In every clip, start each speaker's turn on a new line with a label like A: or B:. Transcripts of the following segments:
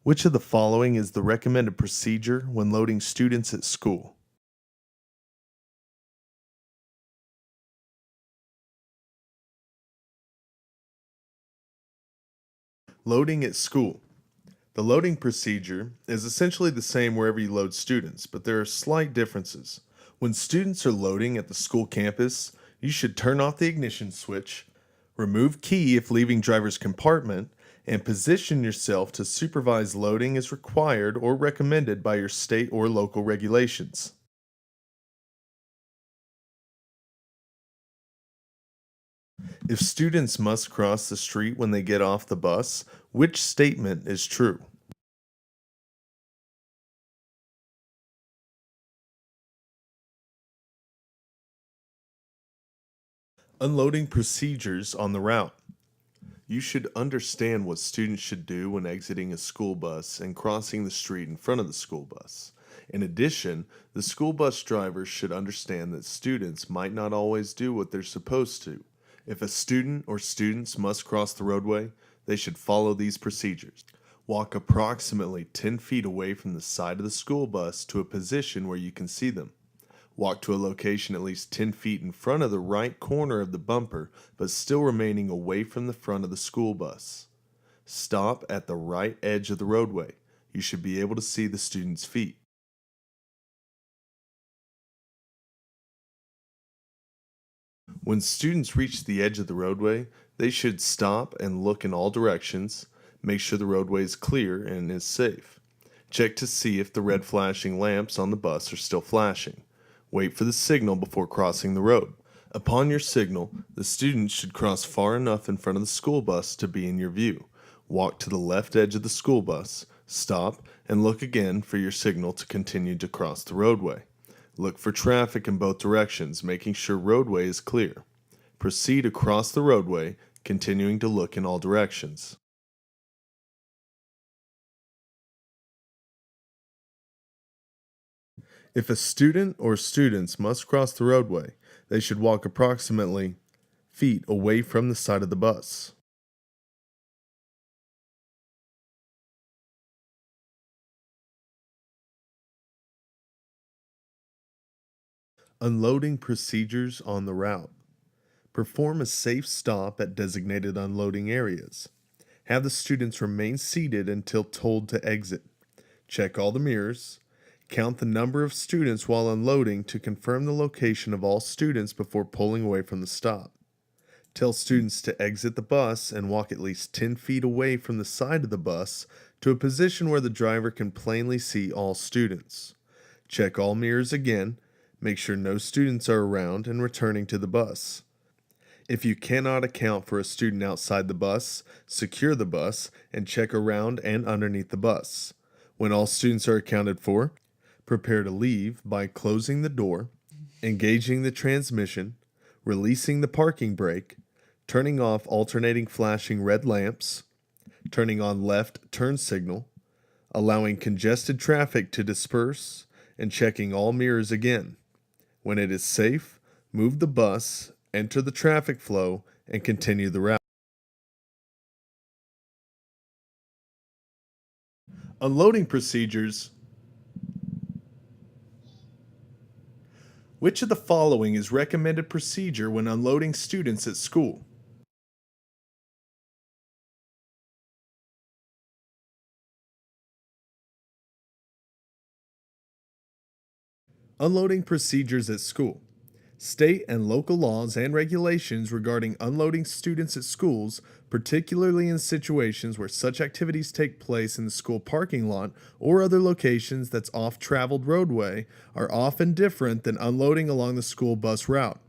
A: Which of the following is the recommended procedure when loading students at school? Loading at school. The loading procedure is essentially the same wherever you load students, but there are slight differences. When students are loading at the school campus, you should turn off the ignition switch, remove key if leaving driver's compartment, and position yourself to supervise loading as required or recommended by your state or local regulations. If students must cross the street when they get off the bus, which statement is true? Unloading procedures on the route. You should understand what students should do when exiting a school bus and crossing the street in front of the school bus. In addition, the school bus driver should understand that students might not always do what they're supposed to. If a student or students must cross the roadway, they should follow these procedures. Walk approximately 10 feet away from the side of the school bus to a position where you can see them. Walk to a location at least 10 feet in front of the right corner of the bumper, but still remaining away from the front of the school bus. Stop at the right edge of the roadway. You should be able to see the student's feet. When students reach the edge of the roadway, they should stop and look in all directions, make sure the roadway is clear and is safe. Check to see if the red flashing lamps on the bus are still flashing. Wait for the signal before crossing the road. Upon your signal, the students should cross far enough in front of the school bus to be in your view. Walk to the left edge of the school bus, stop, and look again for your signal to continue to cross the roadway. Look for traffic in both directions, making sure roadway is clear. Proceed across the roadway, continuing to look in all directions. If a student or students must cross the roadway, they should walk approximately feet away from the side of the bus. Unloading procedures on the route. Perform a safe stop at designated unloading areas. Have the students remain seated until told to exit. Check all the mirrors. Count the number of students while unloading to confirm the location of all students before pulling away from the stop. Tell students to exit the bus and walk at least 10 feet away from the side of the bus to a position where the driver can plainly see all students. Check all mirrors again, make sure no students are around, and returning to the bus. If you cannot account for a student outside the bus, secure the bus and check around and underneath the bus. When all students are accounted for, prepare to leave by closing the door, engaging the transmission, releasing the parking brake, turning off alternating flashing red lamps, turning on left turn signal, allowing congested traffic to disperse, and checking all mirrors again. When it is safe, move the bus, enter the traffic flow, and continue the route. Unloading procedures. Which of the following is recommended procedure when unloading students at school? Unloading procedures at school. State and local laws and regulations regarding unloading students at schools, particularly in situations where such activities take place in the school parking lot or other locations that's off traveled roadway, are often different than unloading along the school bus route.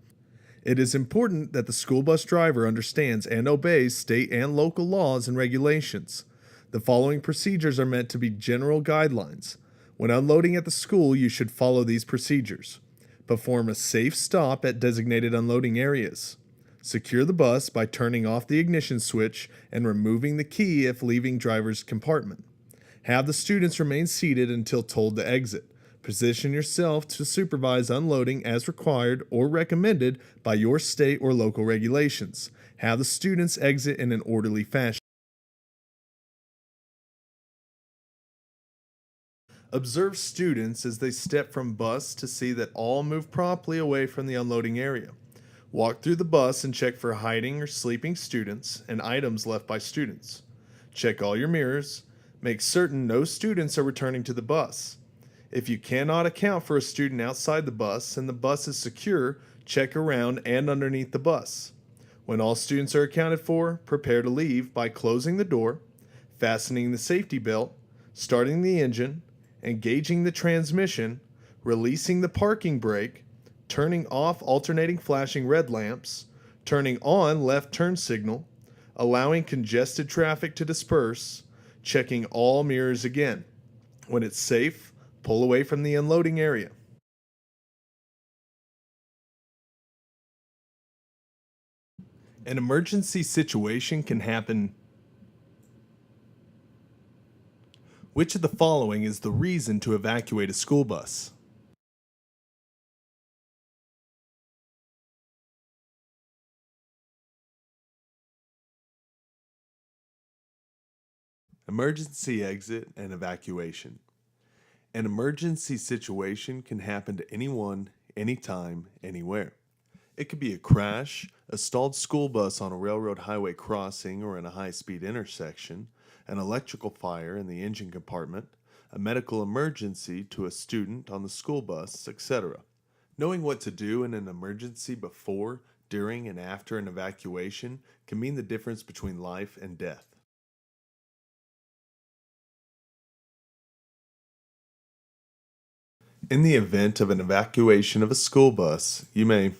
A: It is important that the school bus driver understands and obeys state and local laws and regulations. The following procedures are meant to be general guidelines. When unloading at the school, you should follow these procedures. Perform a safe stop at designated unloading areas. Secure the bus by turning off the ignition switch and removing the key if leaving driver's compartment. Have the students remain seated until told to exit. Position yourself to supervise unloading as required or recommended by your state or local regulations. Have the students exit in an orderly fashion. Observe students as they step from bus to see that all move promptly away from the unloading area. Walk through the bus and check for hiding or sleeping students and items left by students. Check all your mirrors. Make certain no students are returning to the bus. If you cannot account for a student outside the bus and the bus is secure, check around and underneath the bus. When all students are accounted for, prepare to leave by closing the door, fastening the safety belt, starting the engine, engaging the transmission, releasing the parking brake, turning off alternating flashing red lamps, turning on left turn signal, allowing congested traffic to disperse, checking all mirrors again. When it's safe, pull away from the unloading area. An emergency situation can happen. Which of the following is the reason to evacuate a school bus? Emergency exit and evacuation. An emergency situation can happen to anyone, anytime, anywhere. It could be a crash, a stalled school bus on a railroad highway crossing or in a high speed intersection, an electrical fire in the engine compartment, a medical emergency to a student on the school bus, etc. Knowing what to do in an emergency before, during, and after an evacuation can mean the difference between life and death. In the event of an evacuation of a school bus, you may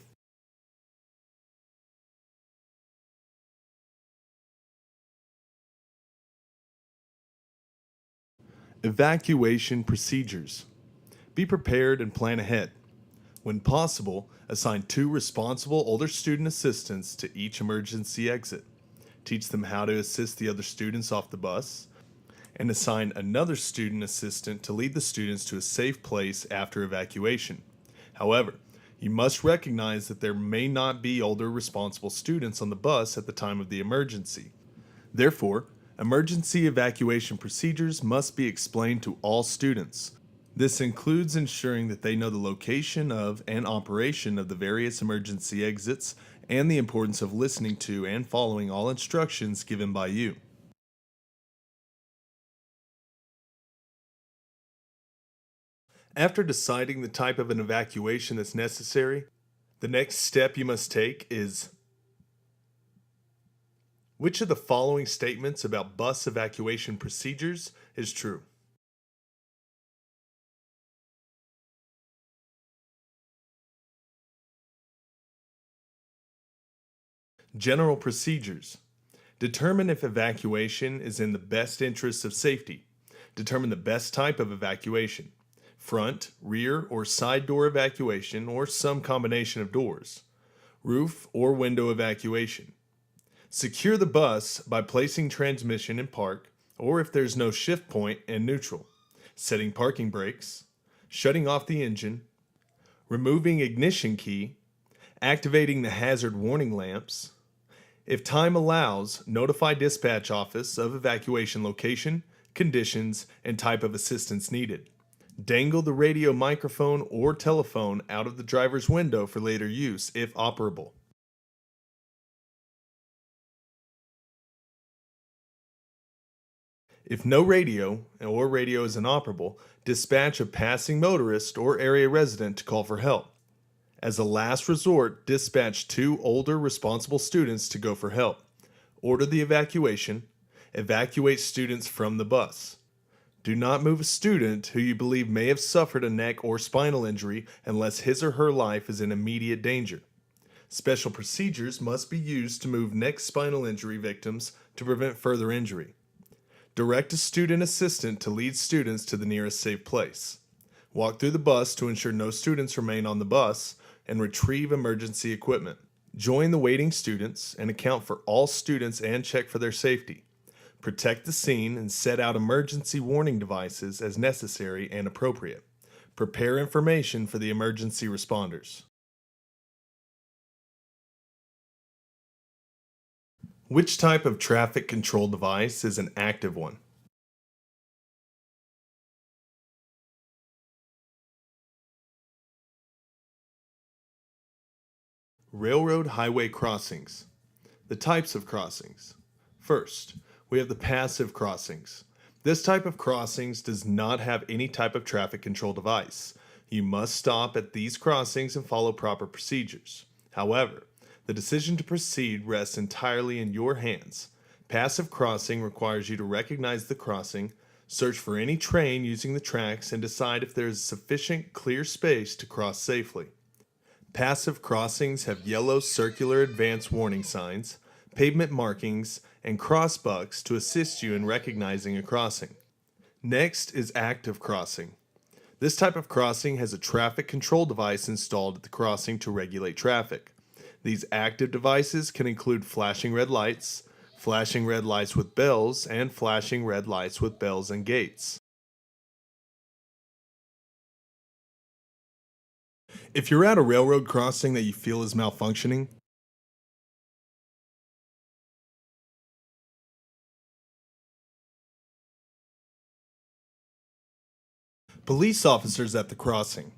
A: evacuation procedures. Be prepared and plan ahead. When possible, assign two responsible older student assistants to each emergency exit. Teach them how to assist the other students off the bus, and assign another student assistant to lead the students to a safe place after evacuation. However, you must recognize that there may not be older responsible students on the bus at the time of the emergency. Therefore, emergency evacuation procedures must be explained to all students. This includes ensuring that they know the location of and operation of the various emergency exits and the importance of listening to and following all instructions given by you. After deciding the type of an evacuation that's necessary, the next step you must take is: which of the following statements about bus evacuation procedures is true? General procedures. Determine if evacuation is in the best interests of safety. Determine the best type of evacuation: front, rear, or side door evacuation, or some combination of doors. Roof or window evacuation. Secure the bus by placing transmission in park, or if there's no shift point, in neutral. Setting parking brakes. Shutting off the engine. Removing ignition key. Activating the hazard warning lamps. If time allows, notify dispatch office of evacuation location, conditions, and type of assistance needed. Dangle the radio microphone or telephone out of the driver's window for later use if operable. If no radio or radio is inoperable, dispatch a passing motorist or area resident to call for help. As a last resort, dispatch two older responsible students to go for help. Order the evacuation. Evacuate students from the bus. Do not move a student who you believe may have suffered a neck or spinal injury unless his or her life is in immediate danger. Special procedures must be used to move neck spinal injury victims to prevent further injury. Direct a student assistant to lead students to the nearest safe place. Walk through the bus to ensure no students remain on the bus, and retrieve emergency equipment. Join the waiting students and account for all students and check for their safety. Protect the scene and set out emergency warning devices as necessary and appropriate. Prepare information for the emergency responders. Which type of traffic control device is an active one? Railroad highway crossings. The types of crossings. First, we have the passive crossings. This type of crossings does not have any type of traffic control device. You must stop at these crossings and follow proper procedures. However, the decision to proceed rests entirely in your hands. Passive crossing requires you to recognize the crossing, search for any train using the tracks, and decide if there is sufficient clear space to cross safely. Passive crossings have yellow circular advance warning signs, pavement markings, and crossbucks to assist you in recognizing a crossing. Next is active crossing. This type of crossing has a traffic control device installed at the crossing to regulate traffic. These active devices can include flashing red lights with bells, and flashing red lights with bells and gates. If you're at a railroad crossing that you feel is malfunctioning, police officers at the crossing.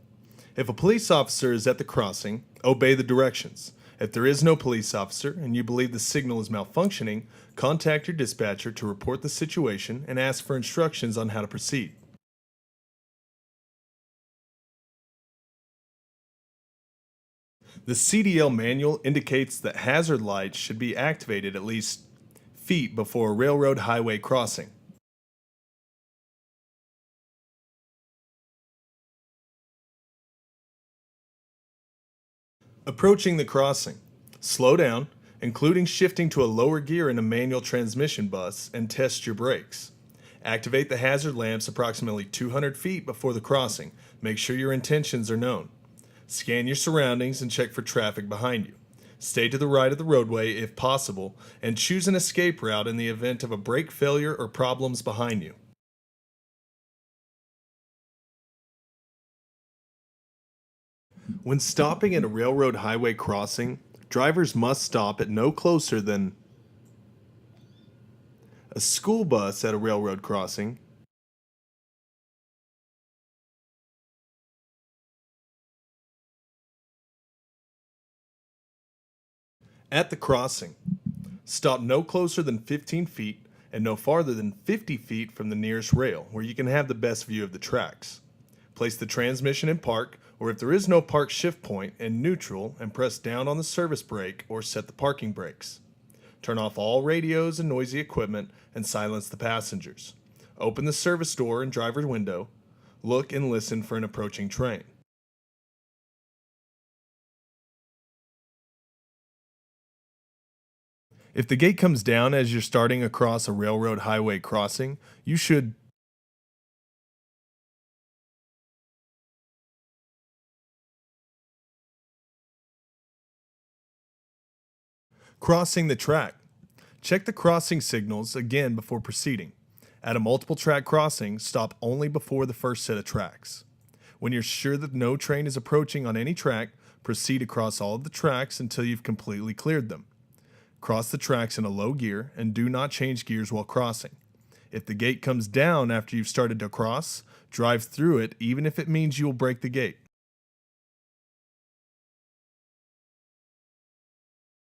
A: If a police officer is at the crossing, obey the directions. If there is no police officer and you believe the signal is malfunctioning, contact your dispatcher to report the situation and ask for instructions on how to proceed. The CDL manual indicates that hazard lights should be activated at least feet before a railroad highway crossing. Approaching the crossing. Slow down, including shifting to a lower gear in a manual transmission bus, and test your brakes. Activate the hazard lamps approximately 200 feet before the crossing. Make sure your intentions are known. Scan your surroundings and check for traffic behind you. Stay to the right of the roadway if possible, and choose an escape route in the event of a brake failure or problems behind you. When stopping at a railroad highway crossing, drivers must stop at no closer than a school bus at a railroad crossing, at the crossing. Stop no closer than 15 feet and no farther than 50 feet from the nearest rail, where you can have the best view of the tracks. Place the transmission in park, or if there is no park, shift point in neutral and press down on the service brake or set the parking brakes. Turn off all radios and noisy equipment and silence the passengers. Open the service door and driver's window. Look and listen for an approaching train. If the gate comes down as you're starting across a railroad highway crossing, you should crossing the track. Check the crossing signals again before proceeding. At a multiple track crossing, stop only before the first set of tracks. When you're sure that no train is approaching on any track, proceed across all of the tracks until you've completely cleared them. Cross the tracks in a low gear and do not change gears while crossing. If the gate comes down after you've started to cross, drive through it even if it means you will break the gate.